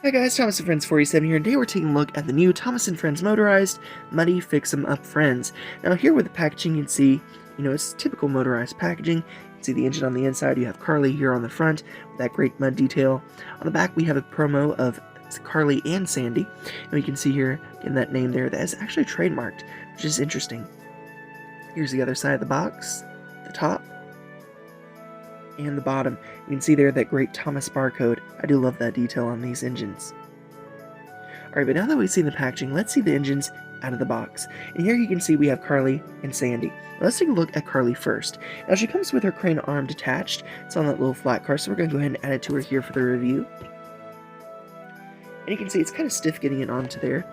Hi guys, Thomas and Friends 47 here, and today we're taking a look at the new Thomas and Friends Motorized Muddy Fix 'em Up Friends. Now here with the packaging, you can see, it's typical motorized packaging. You can see the engine on the inside, you have Carly here on the front with that great mud detail. On the back we have a promo of Carly and Sandy, and we can see here in that name there that is actually trademarked, which is interesting. Here's the other side of the box, the top, and the bottom. You can see there that great Thomas barcode. I do love that detail on these engines. Alright, but now that we've seen the packaging, let's see the engines out of the box. And here you can see we have Carly and Sandy. Now let's take a look at Carly first. Now she comes with her crane arm detached. It's on that little flat car, so we're going to go ahead and add it to her here for the review. And you can see it's kind of stiff getting it onto there.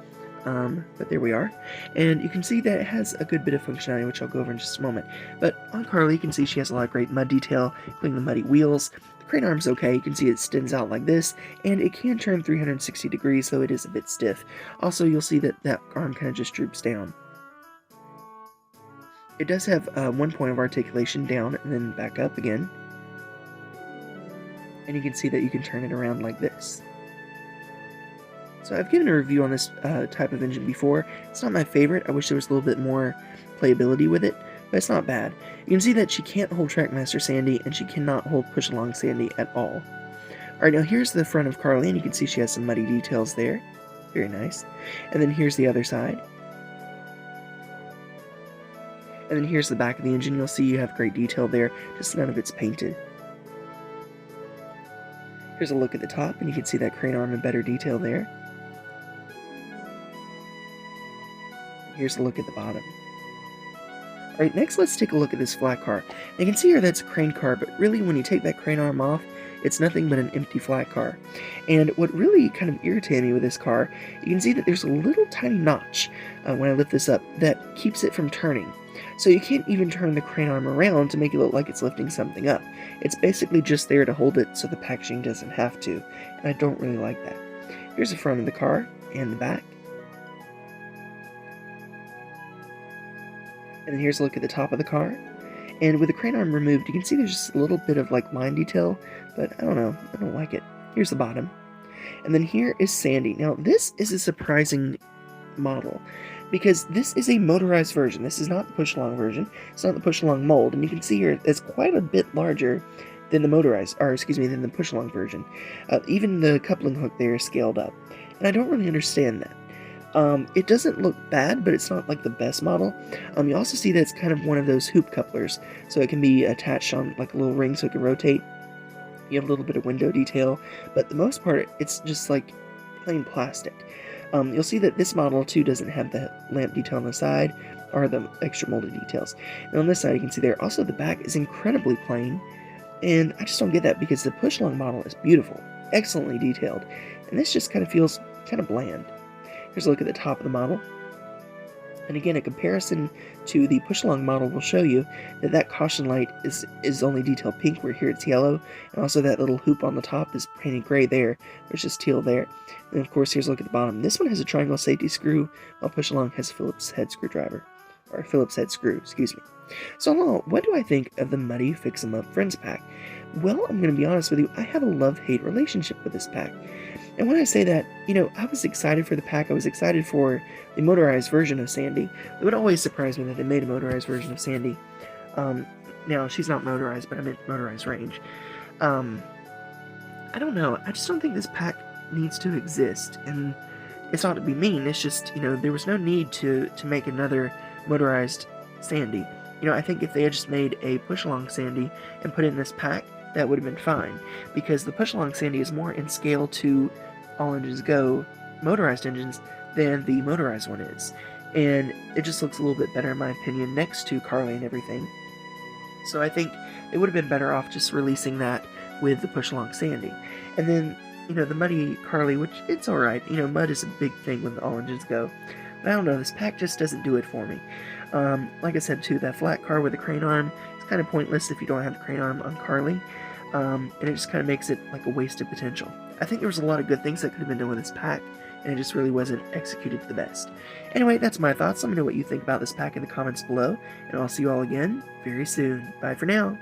But there we are, and you can see that it has a good bit of functionality, which I'll go over in just a moment. But on Carly, you can see she has a lot of great mud detail, including the muddy wheels. The crane arm's okay, you can see it extends out like this, and it can turn 360 degrees, so it is a bit stiff. Also, you'll see that that arm kind of just droops down. It does have one point of articulation down and then back up again. And you can see that you can turn it around like this. So I've given a review on this type of engine before. It's not my favorite. I wish there was a little bit more playability with it, but it's not bad. You can see that she can't hold Trackmaster Sandy, and she cannot hold Push Along Sandy at all. Alright, now here's the front of Carly, and you can see she has some muddy details there. Very nice. And then here's the other side. And then here's the back of the engine. You'll see you have great detail there, just none of it's painted. Here's a look at the top, and you can see that crane arm in better detail there. Here's a look at the bottom. Alright, next let's take a look at this flat car. Now you can see here that's a crane car, but really when you take that crane arm off, it's nothing but an empty flat car. And what really kind of irritated me with this car, you can see that there's a little tiny notch when I lift this up that keeps it from turning. So you can't even turn the crane arm around to make it look like it's lifting something up. It's basically just there to hold it so the packaging doesn't have to, and I don't really like that. Here's the front of the car and the back. And then here's a look at the top of the car. And with the crane arm removed, you can see there's just a little bit of like line detail, but I don't know, I don't like it. Here's the bottom. And then here is Sandy. Now this is a surprising model, because this is a motorized version. This is not the push-along version. It's not the push-along mold, and you can see here it's quite a bit larger than the motorized, or excuse me, than the push-along version. Even the coupling hook there is scaled up, and I don't really understand that. It doesn't look bad, but it's not like the best model. You also see that it's kind of one of those hoop couplers, so it can be attached on like a little ring so it can rotate. You have a little bit of window detail, but the most part, it's just like plain plastic. You'll see that this model too doesn't have the lamp detail on the side or the extra molded details. And on this side you can see there also the back is incredibly plain, and I just don't get that because the push-along model is beautiful, excellently detailed, and this just kind of feels kind of bland. Here's a look at the top of the model. And again, a comparison to the push-along model will show you that that caution light is only detailed pink, where here it's yellow, and also that little hoop on the top is painted gray there. There's just teal there. And of course, here's a look at the bottom. This one has a triangle safety screw, while push-along has a Phillips head screwdriver. Or Phillips head screw, excuse me. So in all, what do I think of the Muddy Fix 'em Up Friends pack? Well, I'm going to be honest with you, I have a love-hate relationship with this pack. And when I say that, I was excited for the pack. I was excited for the motorized version of Sandy. It would always surprise me that they made a motorized version of Sandy. Now, she's not motorized, but I meant motorized range. I don't know. I just don't think this pack needs to exist. And it's not to be mean. It's just, there was no need to make another motorized Sandy. I think if they had just made a push-along Sandy and put it in this pack, that would have been fine, because the push-along Sandy is more in scale to All Engines Go motorized engines than the motorized one is, and it just looks a little bit better in my opinion next to Carly and everything. So I think it would have been better off just releasing that with the push-along Sandy. And then, the muddy Carly, which it's alright, mud is a big thing when All Engines Go, but I don't know, this pack just doesn't do it for me. Like I said too, that flat car with the crane arm, it's kind of pointless if you don't have the crane arm on Carly. And it just kind of makes it like a wasted potential. I think there was a lot of good things that could have been done with this pack, and it just really wasn't executed to the best. Anyway, that's my thoughts. Let me know what you think about this pack in the comments below, and I'll see you all again very soon. Bye for now.